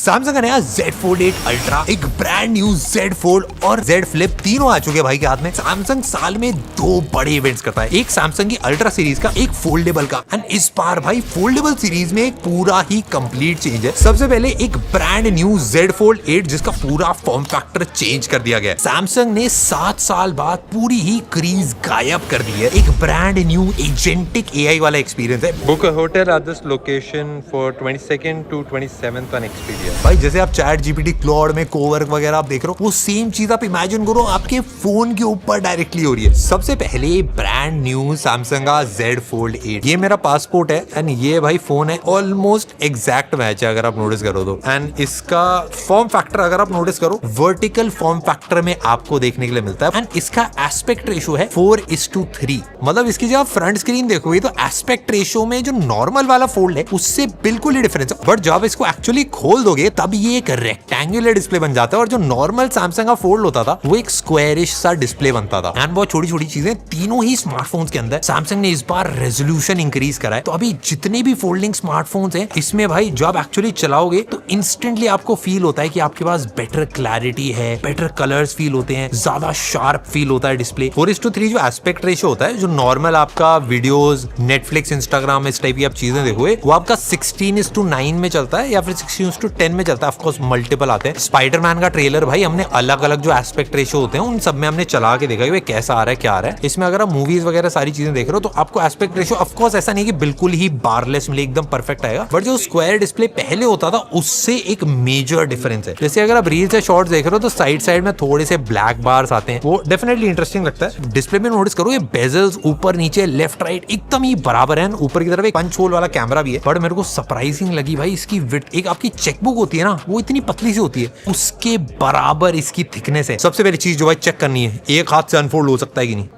Samsung का नया Z Fold 8 Ultra, एक ब्रांड न्यू Z Fold और Z Flip तीनों आ चुके हैं भाई के हाथ में। सैमसंग साल में दो बड़े इवेंट्स करता है, एक सैमसंग की अल्ट्रा सीरीज का, एक फोल्डेबल का। एंड इस बार भाई फोल्डेबल सीरीज में एक पूरा ही कंप्लीट चेंज है। सबसे पहले एक ब्रांड न्यू Z Fold 8 जिसका पूरा फॉर्म फैक्टर चेंज कर दिया गया है। सैमसंग ने 7 साल बाद पूरी ही क्रीज गायब कर दी है। एक ब्रांड न्यू एजेंटिक AI वाला एक्सपीरियंस है। Book a hotel at this location for 22nd to 27th on Expedia. भाई जैसे आप चैट जीपीटी, क्लॉड में कोवर्क वगैरह आप देख रहे हो, वो सेम चीज आप इमेजिन करो आपके फोन के ऊपर डायरेक्टली हो रही है। सबसे पहले ब्रांड न्यू सैमसंग का Z Fold 8, ये मेरा पासपोर्ट है एंड ये भाई फोन है ऑलमोस्ट एग्जैक्ट मैच है अगर आप नोटिस करो तो। एंड इसका फॉर्म फैक्टर अगर आप नोटिस करो, वर्टिकल फॉर्म फैक्टर में आपको देखने के लिए मिलता है। एंड इसका एस्पेक्ट रेशो है 4:3। मतलब इसकी जब आप फ्रंट स्क्रीन देखोगे तो एस्पेक्ट रेशो में जो नॉर्मल वाला फोल्ड है उससे बिल्कुल ही डिफरेंस है। बट जब इसको एक्चुअली खोल दोगे तब ये एक रेक्टेंगुलर डिस्प्ले बन जाता है और जो नॉर्मल सैमसंग का फोल्ड होता था वो एक स्क्वायरिश सा डिस्प्ले बनता था। एंड बहुत छोटी छोटी चीजें तीनों ही स्मार्टफोन्स के अंदर सैमसंग ने इस बार रेजोल्यूशन इंक्रीज करा है। तो अभी जितने भी फोल्डिंग स्मार्टफोन्स हैं इसमें भाई जब एक्चुअली चलाओगे तो इंस्टेंटली आपको फील होता है कि आपके पास बेटर क्लैरिटी है, बेटर कलर्स फील होते हैं, ज्यादा शार्प फील होता है डिस्प्ले। 4:3 जो एस्पेक्ट रेशियो होता है, जो नॉर्मल आपका वीडियोस, नेटफ्लिक्स, इंस्टाग्राम इस टाइप की आप चीजें देखोगे, वो आपका 16:9 में चलता है या फिर 16:10 में चलता है। ऑफ कोर्स मल्टीपल आते हैं। स्पाइडरमैन का ट्रेलर भाई हमने अलग अलग जो एस्पेक्ट रेशियो होते हैं उन सब में हमने चला के देखा कि कैसा आ रहा है, क्या आ रहा है। इसमें अगर आप मूवीज वगैरह सारी चीजें देख रहे हो तो आपको एस्पेक्ट रेशियो ऑफ कोर्स ऐसा नहीं कि बिल्कुल ही बारलेस मिले, एकदम परफेक्ट आएगा, बट जो स्क्वायर डिस्प्ले पहले होता था उससे एक मेजर डिफरेंस है। जैसे अगर आप रील्स या शॉर्ट्स देख रहे हो तो साइड साइड में थोड़े से ब्लैक बार्स आते हैं, वो डेफिनेटली इंटरेस्टिंग लगता है। डिस्प्ले में नोटिस करो ये बेजल्स ऊपर नीचे लेफ्ट राइट एकदम ही बराबर है। ऊपर की तरफ एक पंच होल वाला कैमरा भी है। बट मेरे को सरप्राइजिंग लगी भाई इसकी विड्थ। एक आपकी चेकबुक होती है ना, वो इतनी पतली सी होती है, उसके बराबर इसकी थिकनेस है। सबसे पहली चीज जो भाई चेक करनी है, एक हाथ से अनफोल्ड हो सकता है कि नहीं।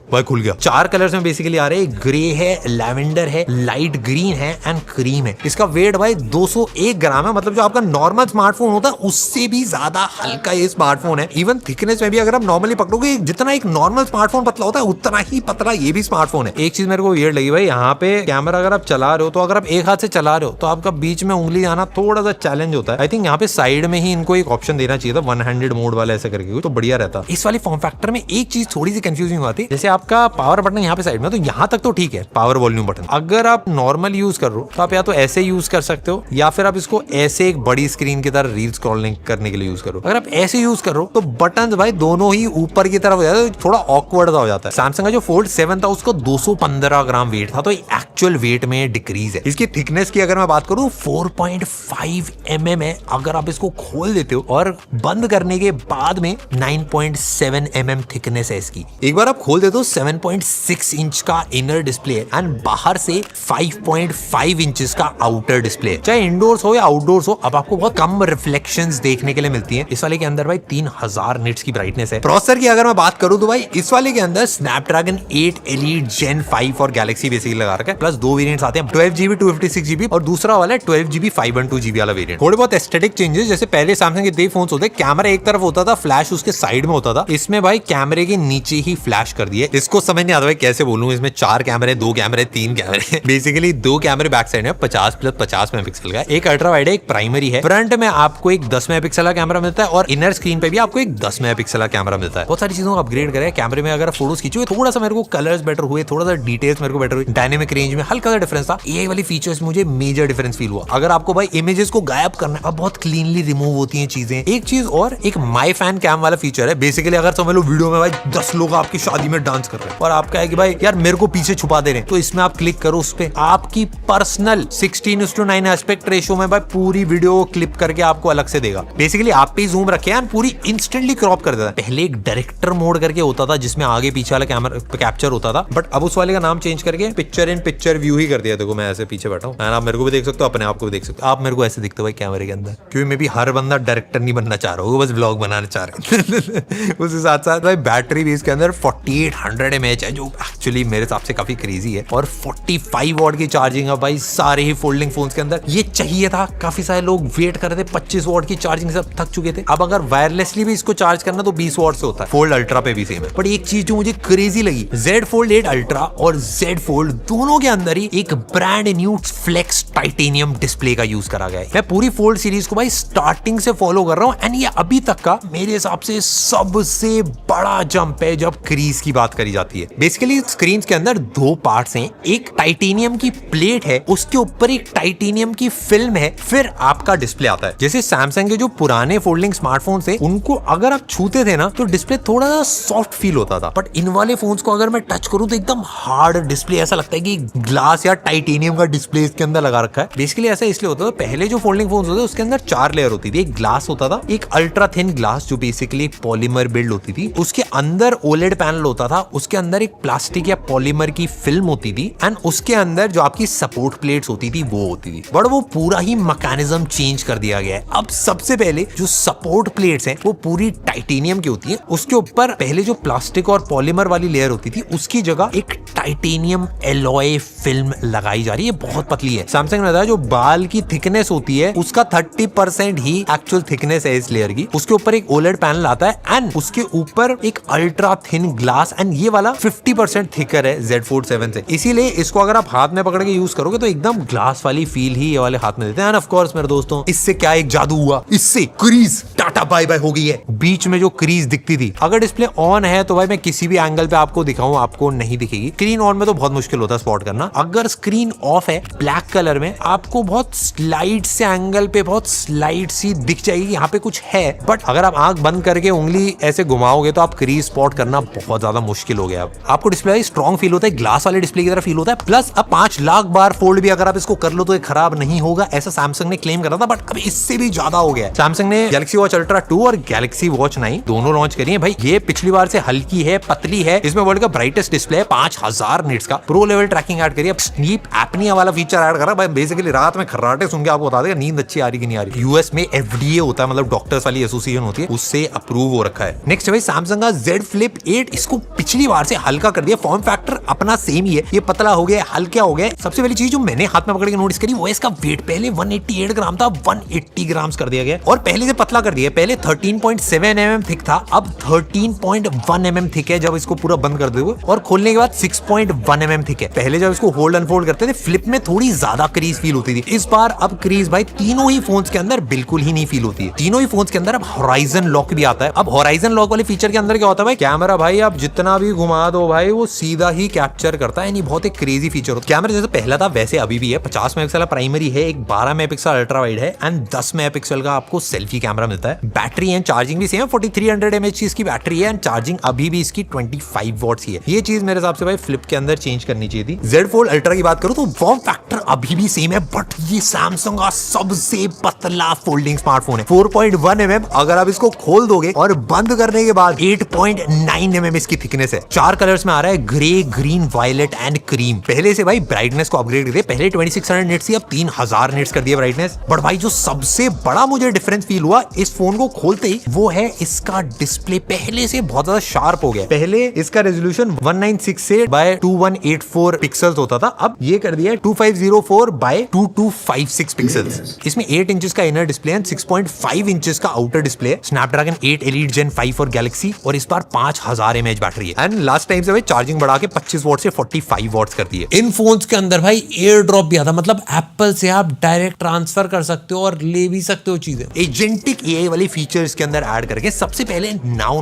भाई खुल गया। 4 कलर्स में बेसिकली आ रहे हैं, ग्रे है, लैवेंडर है, लाइट ग्रीन है एंड क्रीम है। इसका वेट भाई 201 ग्राम है। मतलब जो आपका नॉर्मल स्मार्टफोन होता है उससे भी ज्यादा हल्का ये स्मार्टफोन है। इवन थिकनेस में भी अगर आप नॉर्मली पकड़ोगे, जितना एक नॉर्मल स्मार्टफोन पतला होता है उतना ही पतला ये भी स्मार्टफोन है। एक चीज मेरे को वियर्ड लगी भाई, यहाँ पे कैमरा अगर आप चला रहे हो तो अगर आप एक हाथ से चला रहे हो तो आपका बीच में उंगली आना थोड़ा सा चैलेंज होता है। आई थिंक यहाँ पे साइड में ही इनको एक ऑप्शन देना चाहिए था, 1 हैंडेड मोड वाला ऐसा करके, तो बढ़िया रहता। इस वाले फॉर्म फैक्टर में एक चीज थोड़ी सी कंफ्यूजिंग आती है, जैसे आपका पावर बटन यहाँ पे साइड में, तो यहाँ तक तो ठीक है पावर वॉल्यूम बटन। अगर आप नॉर्मल यूज कर रहे हो तो आप या तो ऐसे यूज कर सकते हो या फिर आप इसको ऐसे एक बड़ी स्क्रीन की तरह रील स्क्रॉलिंग करने के लिए यूज करो। अगर आप ऐसे यूज कर रहे हो तो बटन भाई दोनों ही ऊपर की तरफ हो जाता है, थोड़ा ऑकवर्ड सा हो जाता है। सैमसंग का जो फोल्ड 7 था उसको 215 ग्राम वेट था, तो एक्चुअल वेट में डिक्रीज है। इसकी थिकनेस की अगर मैं बात करूं 4.5 mm है। अगर आप इसको खोल देते हो और बंद करने के बाद में 9.7 mm थिकनेस है इसकी। एक बार आप खोल देते हो 7.6 इंच का इनर डिस्प्ले है एंड बाहर से 5.5 इंचेस का आउटर डिस्प्ले है। चाहे इंडोर्स हो या आउटडोर्स हो, अब आपको बहुत कम रिफ्लेक्शंस देखने के लिए मिलती हैं। इस वाले के अंदर भाई 3000 निट्स की ब्राइटनेस है। प्रोसेसर की अगर मैं बात करूं तो भाई इस वाले के अंदर स्नैपड्रैगन 8 Elite Gen 5 और गैलेक्सी बेसिकली लगा रखा है। प्लस 2 वेरिएंट्स आते हैं, 12GB 256GB और दूसरा वाला है 12GB 512GB वाला वेरिएंट। थोड़े बहुत एस्थेटिक चेंजेस, जैसे पहले सैमसंग के 2 फोन्स होते, कैमरा एक तरफ होता था, फ्लैश उसके साइड में होता था। इसमें भाई कैमरे के नीचे ही फ्लैश कर दिए। इसको समझ नहीं आता भाई कैसे बोलूं, इसमें 4 कैमरे, 2 कैमरे, 3 कैमरे, बेसिकली 2 कैमरे बैक साइड में 50+50 मेगापिक्सल का, एक अल्ट्रा वाइड है, एक प्राइमरी है। फ्रंट में आपको एक 10 मेगापिक्सल का कैमरा मिलता है और इनर स्क्रीन पे भी आपको एक 10 मेगापिक्सल का कैमरा मिलता है। बहुत सारी चीजों को अपग्रेड करे कैमरे में। अगर फोटोज खींचोगे थोड़ा सा मेरे को कलर्स बेटर हुए, थोड़ा सा डिटेल्स मेरे को बेटर हुई, डायनेमिक रेंज में हल्का सा डिफरेंस था। ये वाली फीचर्स मुझे मेजर डिफरेंस फील हुआ। अगर आपको भाई इमेजेस को गायब करना है, अब बहुत क्लीनली रिमूव होती हैं चीजें। एक चीज और, एक माई फैन कैम वाला फीचर है। बेसिकली अगर समझ लो वीडियो में भाई 10 लोग आपकी शादी में डांस कर रहे हैं और आपका है कि भाई यार मेरे को पीछे छुपा दे रहे हैं, तो इसमें आप क्लिक करो, उस पे आपकी पर्सनल 16:9 एस्पेक्ट रेशियो में भाई पूरी वीडियो क्लिप करके आपको अलग से देगा। बेसिकली आप पे जूम रखे हैं, पूरी इंस्टेंटली क्रॉप कर देता है। पहले एक डायरेक्टर मोड करके होता था जिसमें आगे पीछे वाला कैमरा कैप्चर होता था, बट अब उस वाले का नाम चेंज करके पिक्चर इन पिक्चर व्यू ही कर दिया। देखो मैं ऐसे पीछे बैठा हूँ, आप मेरे को भी देख सकते हो, अपने आप को भी देख सकते हो। आप मेरे को ऐसे दिखते हो भाई कैमरे के अंदर, क्योंकि मैं भी हर बंदा डायरेक्टर नहीं बनना चाह रहा हूँ, बस व्लॉग बनाना चाह रहे हैं। उसके साथ साथ भाई बैटरी भी इसके अंदर 4800 100 mAh है, जो एक्चुअली मेरे हिसाब से काफी क्रेजी है, और 45 वॉट की चार्जिंग है भाई सारे ही फोल्डिंग फोन्स के अंदर। ये चाहिए था, काफी सारे लोग वेट कर रहे थे, 25 वॉट की चार्जिंग सब थक चुके थे। अब अगर वायरलेसली भी इसको चार्ज करना तो 20 वॉट से होता है, फोल्ड अल्ट्रा पे भी सेम है। बट एक चीज जो मुझे क्रेजी लगी, Z Fold 8 अल्ट्रा और Z Fold दोनों के अंदर ही एक brand new flex titanium display का यूज करा गया है। मैं पूरी फोल्ड सीरीज को भाई स्टार्टिंग से फॉलो कर रहा हूँ, एंड ये अभी तक का मेरे हिसाब से सबसे बड़ा जंप है जब क्रीज की बात करी जाती है। बेसिकली स्क्रीन के अंदर दो पार्ट्स हैं, एक टाइटेनियम की प्लेट है, उसके ऊपर एक टाइटेनियम की फिल्म है, फिर आपका डिस्प्ले आता है। जैसे सैमसंग के जो पुराने फोल्डिंग स्मार्टफोन थे उनको अगर आप छूते थे ना तो डिस्प्ले थोड़ा सा सॉफ्ट फील होता था, बट इन वाले फोन्स को अगर मैं टच करूं तो एकदम हार्ड डिस्प्ले, ऐसा लगता है कि ग्लास या टाइटेनियम का डिस्प्ले इसके अंदर लगा रखा है। बेसिकली ऐसा इसलिए होता है, पहले जो फोल्डिंग फोन्स होते उसके अंदर 4 लेयर होती थी। एक ग्लास होता था, एक अल्ट्रा थिन ग्लास जो बेसिकली पॉलीमर बिल्ड होती थी, उसके अंदर ओलेड पैनल होता था, उसके अंदर एक प्लास्टिक या पॉलीमर की फिल्म होती थी, एंड उसके अंदर जो आपकी सपोर्ट प्लेट्स होती थी वो होती थी। बट वो पूरा ही मैकेनिज्म चेंज कर दिया गया है। अब सबसे पहले जो सपोर्ट प्लेट्स हैं वो पूरी टाइटेनियम की होती है, उसके ऊपर पहले जो प्लास्टिक और पॉलीमर वाली लेयर होती थी उसकी जगह एक टाइटेनियम एलॉय फिल्म लगाई जा रही है, बहुत पतली है। सैमसंग ने बताया जो बाल की थिकनेस होती है उसका 30% ही एक्चुअल थिकनेस है इस लेयर की। उसके ऊपर एक ओलेड पैनल आता है एंड उसके ऊपर एक अल्ट्रा थिन ग्लास, एंड ये वाला 50% थिकर है Z Fold 7 से, इसीलिए इसको अगर आप हाथ में पकड़ के यूज करोगे तो एकदम ग्लास वाली फील ही ये वाले हाथ में देते हैं। ऑफ कोर्स मेरे दोस्तों, इससे क्या एक जादू हुआ, इससे क्रीज टाटा बाय बाय हो गई है। बीच में जो क्रीज दिखती थी, अगर डिस्प्ले ऑन है तो भाई मैं किसी भी एंगल पे आपको दिखाऊं आपको नहीं दिखेगी। स्क्रीन ऑन में तो बहुत मुश्किल होता है स्पॉट करना, अगर स्क्रीन ऑफ है ब्लैक कलर में आपको बहुत स्लाइड से एंगल पे बहुत स्लाइड सी दिख जाएगी यहाँ पे कुछ है, बट अगर आप आंख बंद करके उंगली ऐसे घुमाओगे तो आप क्रीज स्पॉट करना बहुत ज्यादा मुश्किल हो गया। आपको डिस्प्ले स्ट्रॉन्ग फील होता है, ग्लास वाले डिस्प्ले की तरह फील होता है, प्लस अब 5 लाख बार फोल्ड भी अगर आप इसको कर लो तो ये खराब नहीं होगा, ऐसा सैमसंग ने क्लेम करा था, बट अब इससे भी ज्यादा हो गया। सैमसंग ने गैलेक्सी वॉच अल्ट्रा 2 और गैलेक्सी वॉच 9 दोनों लॉन्च करी है। भाई ये पिछली बार से हल्की है, पतली है, इसमें वर्ल्ड का ब्राइटेस्ट डिस्प्ले है, 5000 निट्स का, प्रो लेवल ट्रैकिंग ऐड करी है, स्लीप एपनिया वाला फीचर ऐड करा। भाई बेसिकली रात में खर्राटे सुन के आपको बता देगा नींद अच्छी आ रही कि नहीं आ रही। यूएस में FDA होता है, मतलब डॉक्टर्स वाली एसोसिएशन होती है, उससे अप्रूव हो रखा है। नेक्स्ट है भाई सैमसंग का Z Flip 8, इसको पिछली बार से हल्का कर दिया, फॉर्म फैक्टर अपना सेम ही है, ये पतला हो गया, हल्का हो गया। सबसे पहली चीज जो मैंने हाथ में पकड़ के नोटिस करी वो इसका वेट, पहले 188 ग्राम था, 180 ग्राम कर दिया गया, और पहले से पतला कर दिया। पहले 13.7 mm थिक था, अब 13.1 mm थिक है जब इसको पूरा बंद कर दोगे, और खोलने के बाद 6.1 mm थिक है। पहले जब इसको होल्ड अनफोल्ड करते थे फ्लिप में थोड़ी ज्यादा क्रीज फील होती थी, इस बार अब क्रीज भाई तीनों ही फोन्स के अंदर बिल्कुल ही नहीं फील होती है। तीनों ही फोन्स के अंदर अब होराइजन लॉक भी आता है। अब होराइजन लॉक वाले फीचर के अंदर क्या होता है भाई, कैमरा भाई आप जितना भी घुमा दो भाई वो सीधा ही कैप्चर करता है, नहीं बहुत एक क्रेजी फीचर होता है। कैमरा जैसे पहला था वैसे अभी भी है, 50 मेगापिक्सल प्राइमरी है, एक 12 मेगापिक्सल अल्ट्रा वाइड है, एंड 10 मेगापिक्सल का आपको सेल्फी कैमरा मिलता है। बैटरी एंड चार्जिंग भी सेम है, 4300 mAh की इसकी बैटरी है, एंड चार्जिंग अभी भी इसकी 25 वॉट्स ही है। ये चीज मेरे हिसाब से भाई फ्लिप के अंदर चेंज करनी चाहिए थी। Z Fold अल्ट्रा की बात करूं तो फॉर्म फैक्टर अभी भी सेम है, बट ये सैमसंग का सबसे पतला फोल्डिंग स्मार्टफोन है, 4.1 mm। अगर आप इसको खोल दोगे और बंद करने के बाद 8.9 mm इसकी थिकनेस है। 4 कलर्स में आ रहा है, grey, green, violet and cream. पहले से भाई ब्राइटनेस को अपग्रेड कर दिया, पहले 2600 निट्स थी, अब 3000 निट्स कर दिया ब्राइटनेस। बट भाई जो सबसे बड़ा मुझे डिफरेंस फील हुआ इस फोन को खोलते ही वो है इसका डिस्प्ले पहले से बहुत ज्यादा शार्प हो गया। पहले इसका रेजोल्यूशन 1968 बाय 2184 पिक्सल्स होता था, अब ये कर दिया 2504 बाय 2256 पिक्सल्स। इसमें 8 इंचेस का इनर डिस्प्ले है, 6.5 इंचेस का आउटर डिस्प्ले है, स्नैपड्रैगन 8 एलीट जेन 5 और गैलेक्सी, और इस बार 5000 mAh बैटरी है, एंड लास्ट टाइम से भाई चार्जिंग बढ़ा के 25 वॉट से 45 वॉट्स कर दी है। इन फोन्स के अंदर भाई एयर ड्रॉप भी आता, मतलब एप्पल से आप डायरेक्ट ट्रांसफर कर सकते हो और ले भी सकते हो चीजें। एजेंटिक AI वाले फीचर्स के अंदर ऐड करके सबसे पहले नाउ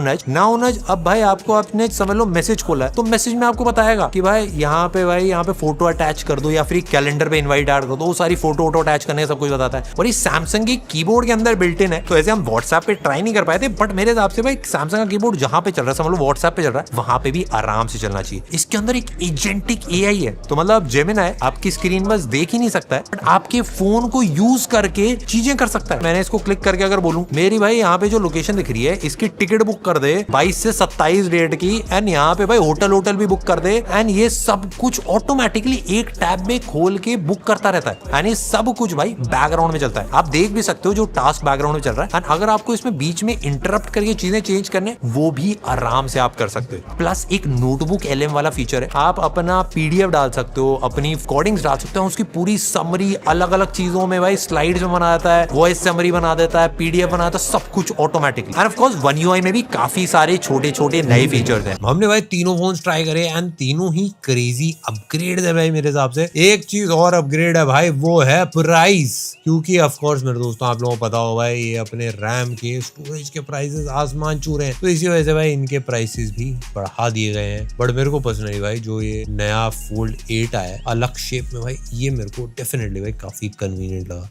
नज। अब भाई आपको आपने समझ लो मैसेज खोला है तो मैसेज में आपको बताएगा कि भाई यहाँ पे फोटो अटैच कर दो, या फिर कैलेंडर पे इनवाइट ऐड कर दो, वो सारी फोटो अटैच करने सब कुछ बताता है। और ये सैमसंग की कीबोर्ड के अंदर बिल्ट इन है, तो ऐसे हम व्हाट्सएप पे ट्राई नहीं कर पाए थे, बट मेरे हिसाब से भाई सैमसंग का कीबोर्ड जहां पे चल रहा है, समझ लो व्हाट्सएप पे चल रहा है, वहां पे भी आराम से चलना चाहिए। इसके अंदर एक एजेंटिक AI है, तो मतलब जेमिनी आपकी स्क्रीन बस देख ही नहीं सकता है, बट आपके फोन को यूज करके चीजें कर सकता है। मैंने इसको क्लिक करके अगर बोलूं मेरी भाई यहाँ पे जो लोकेशन दिख रही है इसकी टिकट बुक कर दे 22 से 27 डेट की, एंड यहाँ पे भाई होटल भी बुक कर दे, एंड ये सब कुछ ऑटोमेटिकली एक टैब में खोल के बुक करता रहता है, एंड ये सब कुछ भाई बैकग्राउंड में चलता है। आप देख भी सकते हो जो टास्क बैकग्राउंड में चल रहा है, एंड अगर आपको इसमें बीच में इंटरप्ट करके चीजें चेंज करने वो भी आराम से आप कर सकते हो। प्लस एक नोटबुक LM वाला फीचर है। आप अपना PDF डाल सकते हो, अपनी रिकॉर्डिंग्स डाल सकते हो, उसकी पूरी समरी अलग अलग चीजों में भाई स्लाइड्स में बना देता है, वॉइस समरी बना देता है, PDF बना देता है, सब कुछ automatically. End of course One UI में भी काफी सारे छोटे छोटे नए फीचर्स हैं। हमने भाई तीनों फोन्स ट्राई करे एंड तीनों ही क्रेजी अपग्रेड है भाई मेरे हिसाब से। एक चीज और अपग्रेड है भाई, वो है प्राइस, क्योंकि ऑफ कोर्स मेरे दोस्तों आप लोगों को पता होगा ये अपने रैम के स्टोरेज के प्राइसेस आसमान छू रहे हैं, तो इसी वजह से भाई इनके प्राइसेस भी बढ़ा दिए गए हैं। बट मेरे को पर्सनली भाई जो ये नया Fold 8 आया है अलग शेप में भाई, ये मेरे को डेफिनेटली भाई काफी कन्वीनियंट लगा।